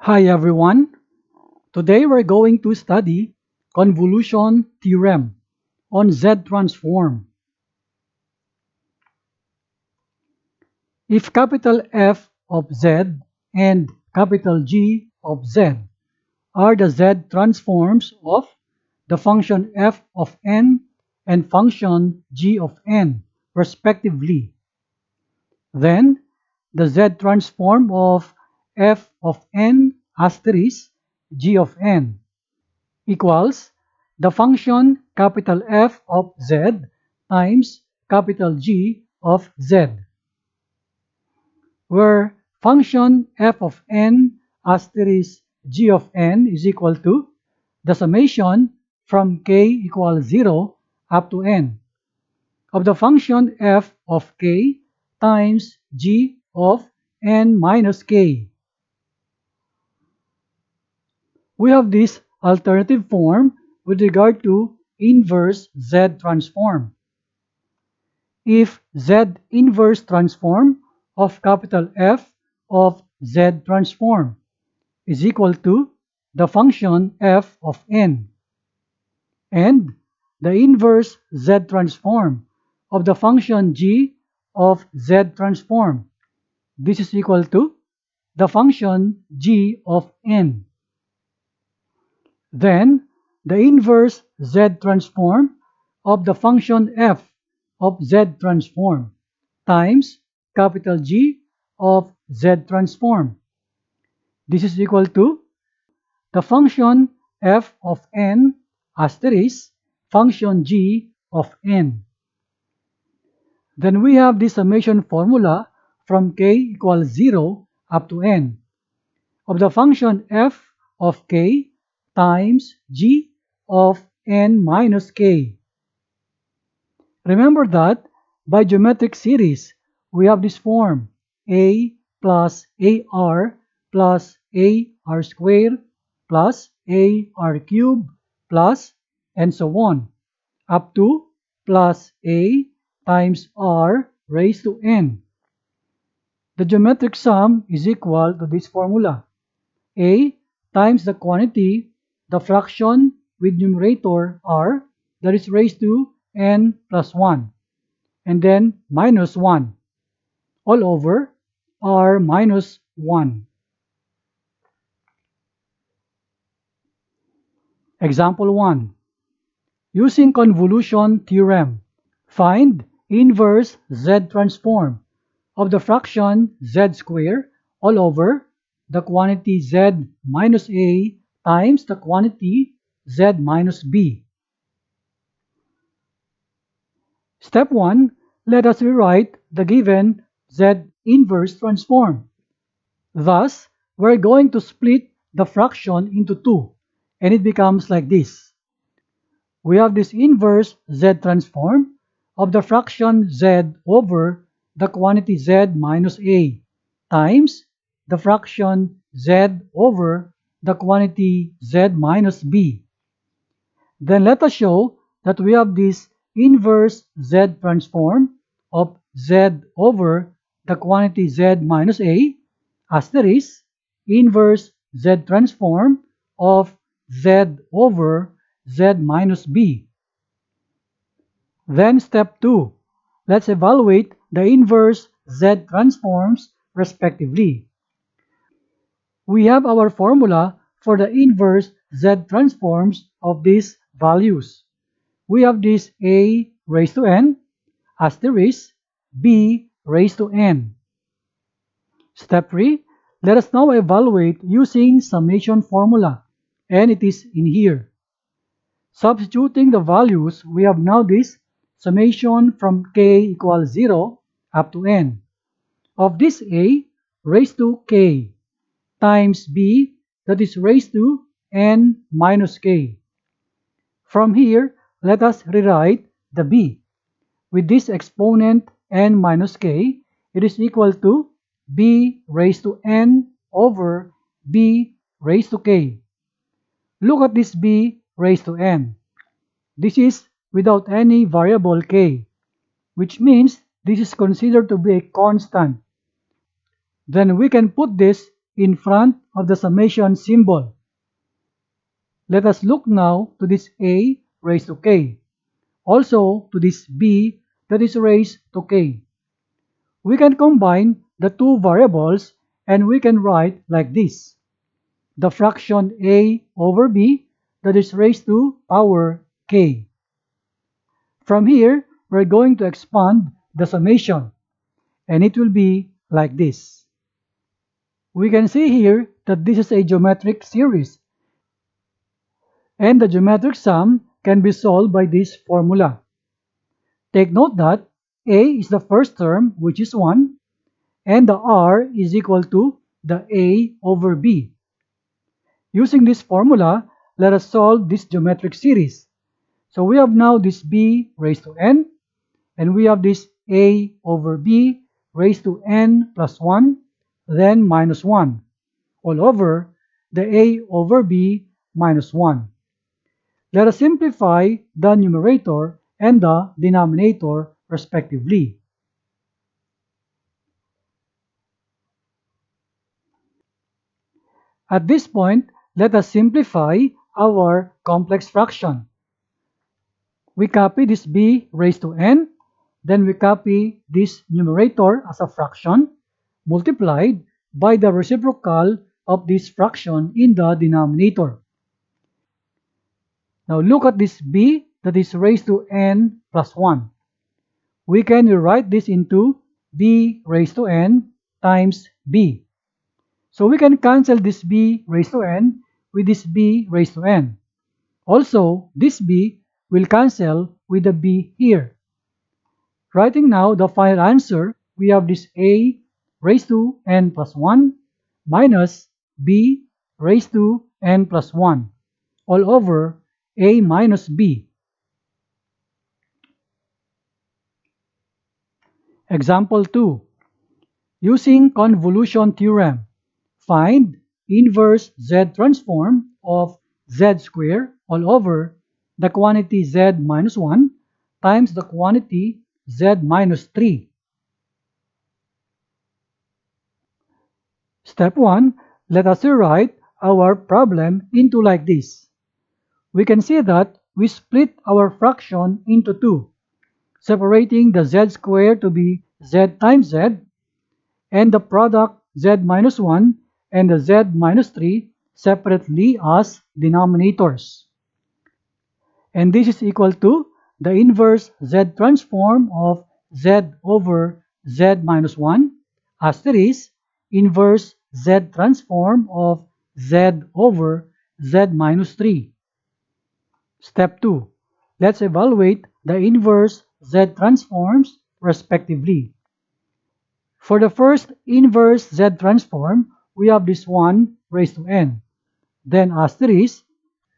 Hi everyone. Today we're going to study convolution theorem on Z transform. If capital F of Z and capital G of Z are the Z transforms of the function f of n and function g of n respectively, then the Z transform of f of n asterisk g of n equals the function capital F of Z times capital G of Z, where function f of n asterisk g of n is equal to the summation from k equals 0 up to n of the function f of k times g of n minus k. We have this alternative form with regard to inverse Z transform. If Z inverse transform of capital F of Z transform is equal to the function f of n, and the inverse Z transform of the function g of Z transform, this is equal to the function g of n, then the inverse Z transform of the function f of Z transform times capital G of Z transform. This is equal to the function f of n asterisk function g of n. Then we have the summation formula from k equals 0 up to n of the function f of k times g of n minus k. Remember that by geometric series, we have this form a plus ar plus ar squared plus ar cubed plus and so on up to plus a times r raised to n. The geometric sum is equal to this formula. A times the quantity, the fraction with numerator r, that is raised to n plus 1, and then minus 1, all over r minus 1. Example 1. Using convolution theorem, find inverse Z transform of the fraction Z squared all over the quantity Z minus A times the quantity Z minus B. Step 1. Let us rewrite the given Z inverse transform. Thus, we're going to split the fraction into 2, and it becomes like this. We have this inverse Z transform of the fraction Z over the quantity Z minus A times the fraction Z over the quantity Z minus B. Then let us show that we have this inverse Z transform of Z over the quantity Z minus A asterisk inverse Z transform of Z over Z minus B. Then step 2. Let's evaluate the inverse Z transforms respectively. We have our formula for the inverse Z transforms of these values. We have this A raised to n asterisk B raised to n. Step 3. Let us now evaluate using summation formula, and it is in here. Substituting the values, we have now this summation from k equals 0 up to n of this A raised to k times B, that is raised to n minus k. From here, let us rewrite the B. With this exponent n minus k, it is equal to b raised to n over b raised to k. Look at this b raised to n. This is without any variable k, which means this is considered to be a constant. Then we can put this in front of the summation symbol. Let us look now to this a raised to k, also to this b that is raised to k. We can combine the two variables and we can write like this: the fraction a over b that is raised to power k. From here, we're going to expand the summation, and it will be like this. We can see here that this is a geometric series, and the geometric sum can be solved by this formula. Take note that a is the first term, which is 1, and the r is equal to the a over b. Using this formula, let us solve this geometric series. So we have now this b raised to n, and we have this a over b raised to n plus 1, then minus 1, all over the a over b minus 1. Let us simplify the numerator and the denominator respectively. At this point, let us simplify our complex fraction. We copy this b raised to n, then we copy this numerator as a fraction multiplied by the reciprocal of this fraction in the denominator. Now look at this b that is raised to n plus 1. We can rewrite this into b raised to n times b. So we can cancel this b raised to n with this b raised to n. Also, this b will cancel with the b here. Writing now the final answer, we have this a raised to n plus 1 minus b raised to n plus 1 all over a minus b. Example 2. Using convolution theorem, find inverse z transform of z squared all over the quantity z minus 1 times the quantity z minus 3. Step 1. Let us rewrite our problem into like this. We can see that we split our fraction into two, separating the z squared to be z times z, and the product z minus 1 and the z minus 3 separately as denominators. And this is equal to the inverse z transform of z over z minus 1 asterisk inverse z transform of z over z minus 3. Step 2. Let's evaluate the inverse z transforms respectively. For the first inverse z transform, we have this 1 raised to n, then asterisk.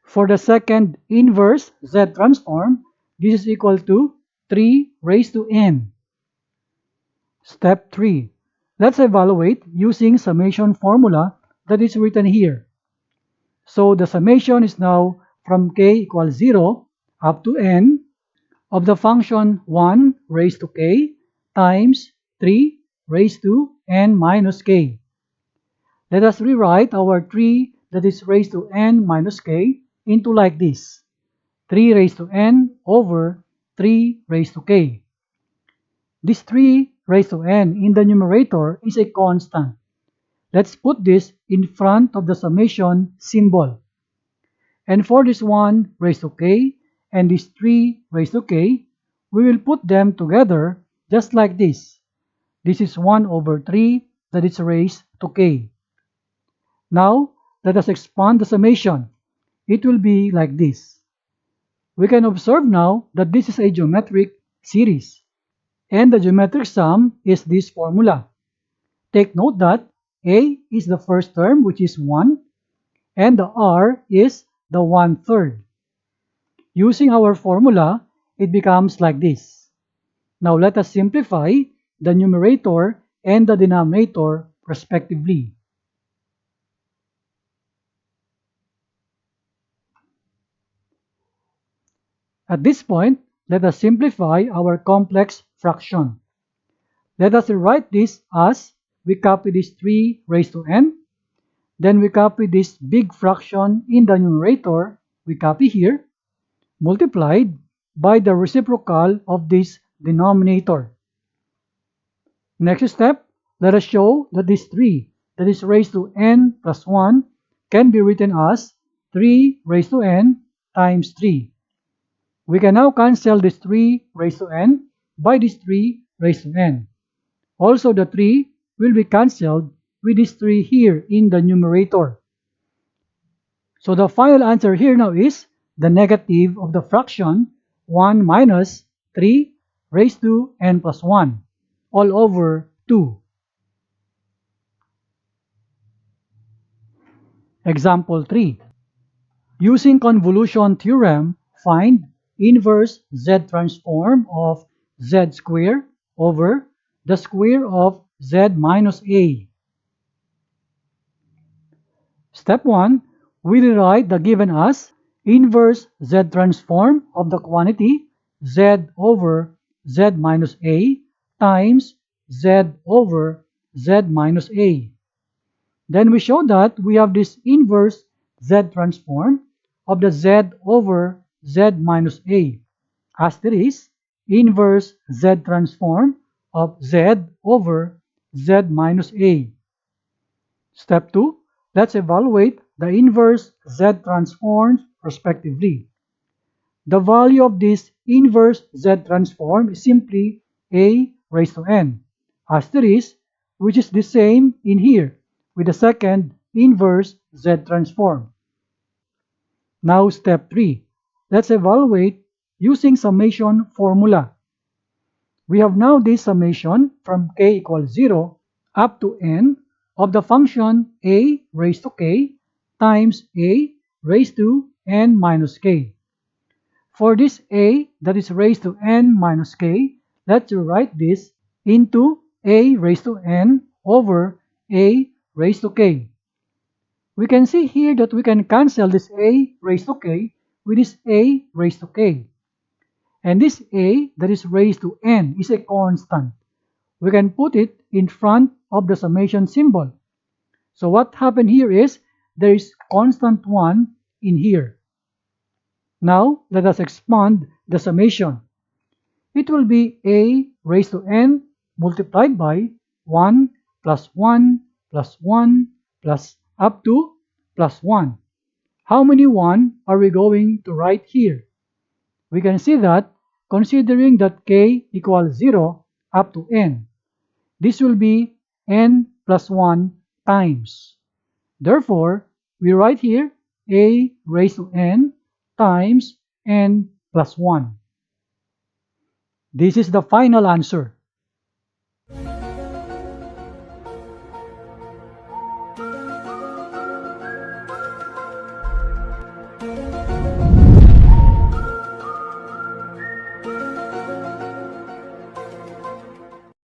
For the second inverse z transform, this is equal to 3 raised to n. Step 3. Let's evaluate using summation formula that is written here. So the summation is now from k equals 0 up to n of the function 1 raised to k times 3 raised to n minus k. Let us rewrite our 3 that is raised to n minus k into like this: 3 raised to n over 3 raised to k. This 3 raised to n in the numerator is a constant. Let's put this in front of the summation symbol. And for this 1 raised to k and this 3 raised to k, we will put them together just like this. This is 1 over 3 that is raised to k. Now, let us expand the summation. It will be like this. We can observe now that this is a geometric series, and the geometric sum is this formula. Take note that a is the first term, which is 1, and the r is the 1/3. Using our formula, it becomes like this. Now let us simplify the numerator and the denominator respectively. At this point, let us simplify our complex fraction. Let us write this as we copy this 3 raised to n, Then we copy this big fraction in the numerator, we copy here, multiplied by the reciprocal of this denominator. Next step, let us show that this 3 that is raised to n plus 1 can be written as 3 raised to n times 3. We can now cancel this 3 raised to n by this 3 raised to n. Also, the 3 will be cancelled with this 3 here in the numerator. So the final answer here now is the negative of the fraction 1 minus 3 raised to n plus 1 all over 2. Example 3. Using convolution theorem, find inverse z transform of z square over the square of z minus a. Step 1. We rewrite the given as inverse z transform of the quantity z over z minus a times z over z minus a. Then we show that we have this inverse z transform of the z over z minus a, as there is inverse z transform of z over z minus a. Step 2, let's evaluate the inverse z transforms respectively. The value of this inverse z transform is simply a raised to n, as there is, which is the same in here with the second inverse z transform. Now step 3. Let's evaluate using summation formula. We have now this summation from k equals 0 up to n of the function a raised to k times a raised to n minus k. For this a that is raised to n minus k, let's rewrite this into a raised to n over a raised to k. We can see here that we can cancel this a raised to k with this a raised to k. And this a that is raised to n is a constant. We can put it in front of the summation symbol. So what happened here is there is constant 1 in here. Now let us expand the summation. It will be a raised to n multiplied by 1 plus 1 plus 1 plus up to plus 1. How many 1 are we going to write here? We can see that considering that k equals 0 up to n, this will be n plus 1 times. Therefore, we write here a raised to n times n plus 1. This is the final answer.